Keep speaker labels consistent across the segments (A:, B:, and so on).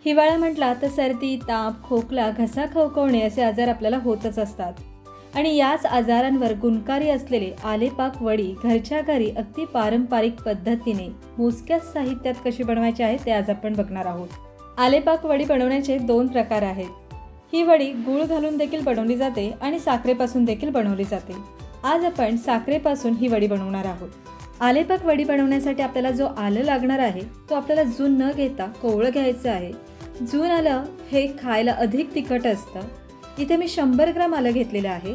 A: हिवाळा म्हटला तर सर्दी, ताप, खोकला, घसा खवखवणे असे आजार आपल्याला होतच असतात. आणि याच आजारांवर गुणकारी असलेले आलेपाक वडी घरच्या घरी अगदी पारंपरिक पद्धतीने मोजक्याच साहित्यात कशी बनवायची आहे ते आज आपण बघणार आहोत. आलेपाक वडी बनवण्याचे 2 प्रकार आहेत. ही वडी गूळ घालून देखील बनवली जाते आणि साखरेपासून देखील बनवली जाते. आज आपण साखरेपासून ही वडी बनवणार आहोत. आलेपाक वडी बनवण्यासाठी आपल्याला जो आलं लागणार आहे तो आपल्याला जून न घेता कोवळं घ्यायचं आहे. जून आलं हे खायला अधिक तिखट असतं. इथे मी 100 ग्राम आलं घेतलेलं आहे.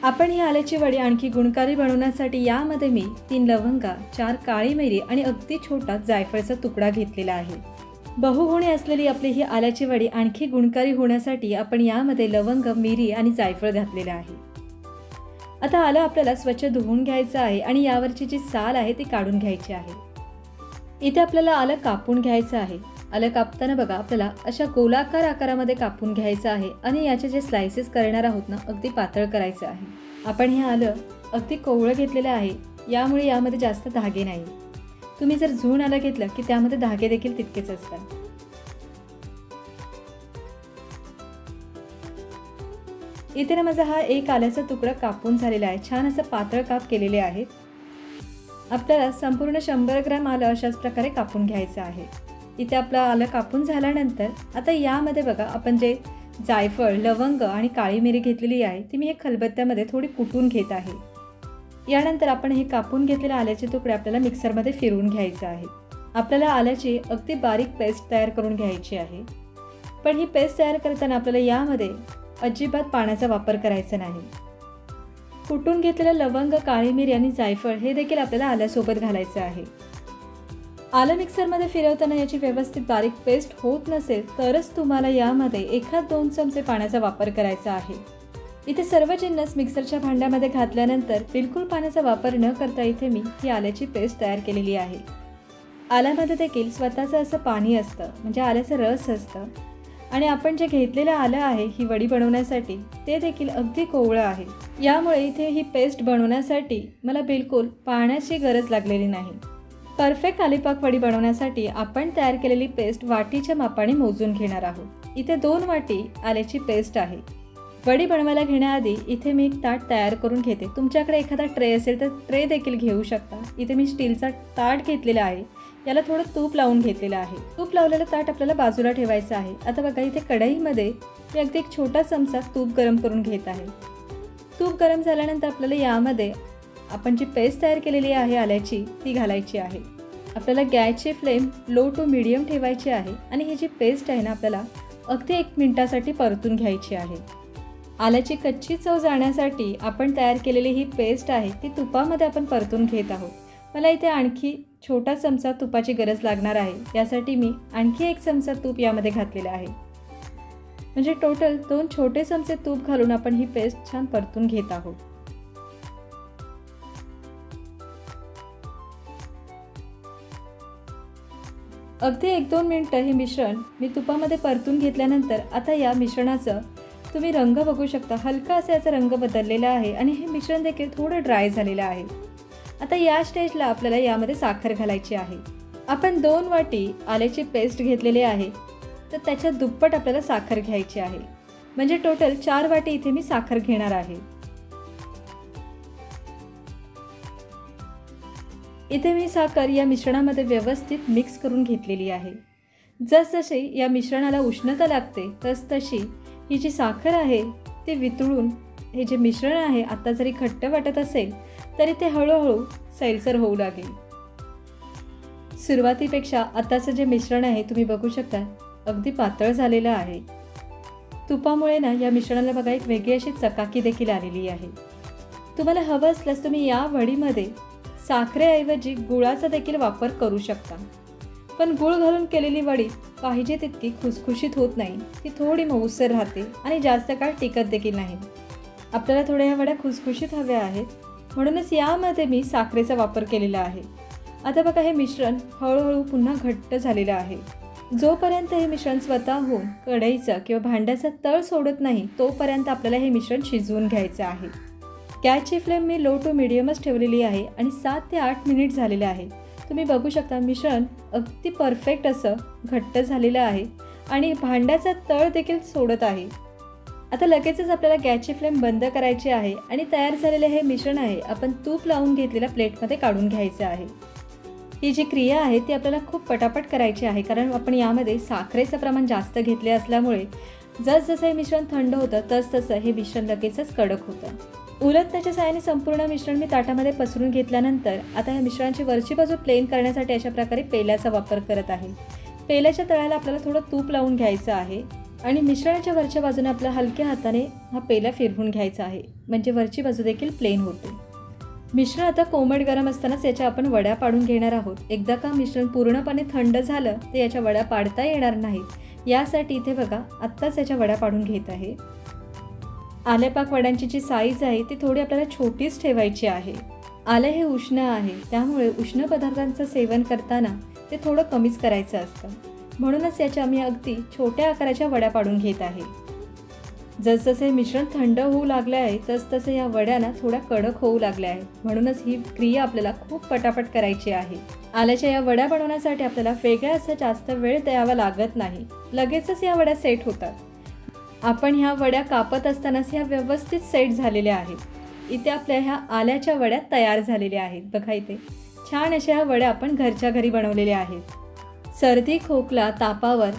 A: आपण ही आल्याची वडी आणखी गुणकारी बनवण्यासाठी यामध्ये मी 3 लवंगा, 4 काळी मिरी आणि अगदी छोटा जायफळचा तुकडा घेतलेला आहे. बहुगुणी असलेली आपली ही आल्याची वडी आणखी गुणकारी होण्यासाठी आपण यामध्ये लवंग, मिरी आणि जायफळ घातलेलं आहे. आता आलं आपल्याला स्वच्छ धुवून घ्यायचं आहे आणि यावरची जी साल आहे ती काढून घ्यायची आहे. इथे आपल्याला आलं कापून घ्यायचं आहे. आलं कापताना बघा आपल्याला अशा गोलाकार आकारामध्ये कापून घ्यायचं आहे आणि याचे जे स्लाइसेस करणार आहोत ना अगदी पातळ करायचं आहे. आपण हे आलं अगदी कोवळं घेतलेलं आहे, यामुळे यामध्ये जास्त धागे नाही. तुम्ही जर जून आलं घेतलं की त्यामध्ये धागे देखील तितकेच असतात. इथे ना माझा हा एक आल्याचा तुकडा कापून झालेला आहे. छान असं पातळ काप केलेले आहेत. आपल्याला संपूर्ण 100 ग्राम आलं अशाच प्रकारे कापून घ्यायचं आहे. इथे आपलं आलं कापून झाल्यानंतर आता यामध्ये बघा आपण जे जायफळ, लवंग आणि काळी मिरी घेतलेली आहे ती मी हे खलबत्त्यामध्ये थोडी कुटून घेत आहे. यानंतर आपण हे कापून घेतलेले आल्याचे तुकडे आपल्याला मिक्सरमध्ये फिरवून घ्यायचं आहे. आपल्याला आल्याची अगदी बारीक पेस्ट तयार करून घ्यायची आहे. पण ही पेस्ट तयार करताना आपल्याला यामध्ये अजिबात पाण्याचा वापर करायचा नाही. कुटून घेतलेलं लवंग, काळी मिरी आणि जायफळ हे देखील आपल्याला आल्यासोबत घालायचं आहे. आलं मिक्सरमध्ये फिरवताना याची व्यवस्थित बारीक पेस्ट होत नसेल तरच तुम्हाला यामध्ये 1-2 चमचे पाण्याचा वापर करायचा आहे. इथे सर्व जिन्नस मिक्सरच्या भांड्यामध्ये घातल्यानंतर बिलकुल पाण्याचा वापर न करता इथे मी ही आल्याची पेस्ट तयार केलेली आहे. आल्यामध्ये देखील स्वतःचं असं पाणी असतं, म्हणजे आल्याचं रस असतं. आणि आपण जे घेतलेलं आलं आहे ही वडी बनवण्यासाठी ते देखील अगदी कोवळं आहे. यामुळे इथे ही पेस्ट बनवण्यासाठी मला बिलकुल पाण्याची गरज लागलेली नाही. परफेक्ट आलेपाक वडी बनवण्यासाठी आपण तयार केलेली पेस्ट वाटीच्या मापाने मोजून घेणार आहोत. इथे 2 वाटी आल्याची पेस्ट आहे. वडी बनवायला घेण्याआधी इथे मी एक ताट तयार करून घेते. तुमच्याकडे एखादा ट्रे असेल तर ट्रे देखील घेऊ शकता. इथे मी स्टीलचा ताट घेतलेला आहे. याला थोडं तूप लावून घेतलेलं आहे. तूप लावलेलं ताट आपल्याला बाजूला ठेवायचं आहे. आता बघा इथे कढईमध्ये मी अगदी एक छोटा चमचा तूप गरम करून घेत आहे. तूप गरम झाल्यानंतर आपल्याला यामध्ये आपण जी पेस्ट तयार केलेली आहे आल्याची ती घालायची आहे. आपल्याला गॅसची फ्लेम लो टू मीडियम ठेवायची आहे आणि ही जी पेस्ट आहे ना आपल्याला अगदी 1 मिनिटासाठी परतून घ्यायची आहे. आल्याची कच्ची चव जाण्यासाठी आपण तयार केलेली ही पेस्ट आहे ती तुपामध्ये आपण परतून घेत आहोत. मला इथे आणखी छोटा चमचा तुपाची गरज लागणार आहे. यासाठी मी आणखी 1 चमचा तूप यामध्ये घातलेला आहे. म्हणजे टोटल 2 छोटे चमचे तूप घालून आपण ही पेस्ट छान परतून घेत आहोत. अगदी 1-2 मिनिटं हे मिश्रण मी तुपामध्ये परतून घेतल्यानंतर आता या मिश्रणाचं तुम्ही रंग बघू शकता. हलका असा याचा रंग बदललेला आहे आणि हे मिश्रण देखील थोडं ड्राय झालेलं आहे. आता या स्टेजला आपल्याला यामध्ये साखर घालायची आहे. आपण 2 वाटी आल्याची पेस्ट घेतलेली आहे तर त्याच्या दुप्पट आपल्याला साखर घ्यायची आहे. म्हणजे टोटल 4 वाटी इथे मी साखर घेणार आहे. इथे मी साखर या मिश्रणामध्ये व्यवस्थित मिक्स करून घेतलेली आहे. जसजशी या मिश्रणाला उष्णता लागते तसतशी ही जी साखर आहे ती वितळून हे जे मिश्रण आहे आता जरी घट्ट वाटत असेल तरी ते हळूहळू सैलसर होऊ लागेल. सुरुवातीपेक्षा आताचं जे मिश्रण आहे तुम्ही बघू शकता अगदी पातळ झालेलं आहे. तुपामुळे ना या मिश्रणाला बघा एक वेगळी अशी चकाकी देखील आलेली आहे. तुम्हाला हवं असल्यास तुम्ही या वडीमध्ये साखरेऐवजी गुळाचा देखील वापर करू शकता. पण गूळ घालून केलेली वडी पाहिजे तितकी खुसखुशीत होत नाही. ती थोडी मऊसर राहते आणि जास्त काळ टिकत देखील नाही. आपल्याला थोड्या ह्या वड्या खुसखुशीत हव्या आहेत म्हणूनच यामध्ये मी साखरेचा वापर केलेला आहे. आता बघा हे मिश्रण हळूहळू पुन्हा घट्ट झालेलं आहे. जोपर्यंत हे मिश्रण स्वतःहून कढईचं किंवा भांड्याचं तळ सोडत नाही तोपर्यंत आपल्याला हे मिश्रण शिजवून घ्यायचं आहे. गॅसची फ्लेम मी लो टू मीडियमच ठेवलेली आहे आणि 7 ते 8 मिनिट झालेले आहे. तुम्ही बघू शकता मिश्रण अगदी परफेक्ट असं घट्ट झालेलं आहे आणि भांड्याचा तळ देखील सोडत आहे। आता लगेचच आपल्याला गॅसची फ्लेम बंद करायची आहे आणि तयार झालेले हे मिश्रण आहे आपण तूप लावून घेतलेल्या प्लेटमध्ये काढून घ्यायचे आहे। ही जी क्रिया आहे ती आपल्याला खूप पटापट करायची आहे, कारण आपण यामध्ये साखरेचं प्रमाण जास्त घेतले असल्यामुळे जसजसं हे मिश्रण थंड होतं तसतसं हे मिश्रण लगेचच कडक होतं। उलटण्याच्या साहाय्याने संपूर्ण मिश्रण मी ताटामध्ये पसरून घेतल्यानंतर आता या मिश्रणाची वरची बाजू प्लेन करण्यासाठी अशा प्रकारे पेल्याचा वापर करत आहे। पेल्याच्या तळाला आपल्याला थोडं तूप लावून घ्यायचं आहे आणि मिश्रणाच्या वरच्या बाजूने आपल्या हलक्या हाताने हा पेला फिरवून घ्यायचा आहे, म्हणजे वरची बाजू देखील प्लेन होते। मिश्रण आता कोमट गरम असतानाच याच्या आपण वड्या पाडून घेणार आहोत। एकदा का मिश्रण पूर्णपणे थंड झालं तर याच्या वड्या पाडता येणार नाहीत, यासाठी इथे बघा आत्ताच याच्या वड्या पाडून घेत आहे। आलेपाक वड्यांची जी साईज आहे ती थोडी आपल्याला छोटीच ठेवायची आहे। आलं हे उष्ण आहे, त्यामुळे उष्ण पदार्थांचं सेवन करताना ते थोडं कमीच करायचं असतं, म्हणूनच याच्या मी अगदी छोट्या आकाराच्या वड्या पाडून घेत आहे। जसजसे मिश्रण थंड होऊ लागले आहे तसतसे या वड्यांना थोड्या कडक होऊ लागल्या आहेत, म्हणूनच ही क्रिया आपल्याला खूप पटापट करायची आहे। आल्याच्या या वड्या बनवण्यासाठी आपल्याला वेगळा असं जास्त वेळ द्यावा लागत नाही, लगेचच या वड्या सेट होतात। आपण ह्या वड्या कापत असतानाच ह्या व्यवस्थित सेट झालेल्या आहेत। इथे आपल्या ह्या आल्याच्या वड्या तयार झालेल्या आहेत। बघा इथे छान अशा ह्या वड्या आपण घरच्या घरी बनवलेल्या आहेत। सर्दी खोकला तापावर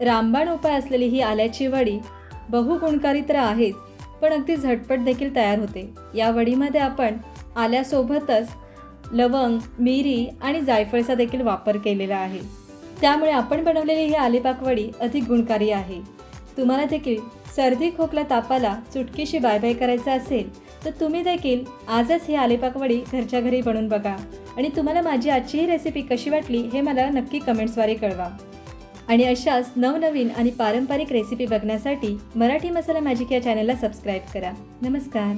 A: रामबाण उपाय असलेली ही आल्याची वडी बहुगुणकारी तर आहेच, पण अगदी झटपट देखील तयार होते। या वडीमध्ये आपण आल्यासोबतच लवंग, मिरी आणि जायफळचा देखील वापर केलेला आहे, त्यामुळे आपण बनवलेली ही आलेपाक वडी अधिक गुणकारी आहे। तुम्हाला देखील सर्दी खोकला तापाला चुटकीशी बाय बाय करायचं असेल तर तुम्ही देखील आजच ही आलेपाक वडी घरच्या घरी बनवून बघा आणि तुम्हाला माझी आजची ही रेसिपी कशी वाटली हे मला नक्की कमेंट्सद्वारे कळवा। आणि अशाच नवनवीन आणि पारंपरिक रेसिपी बघण्यासाठी मराठी मसाला मॅजिक या चॅनलला सबस्क्राईब करा। नमस्कार।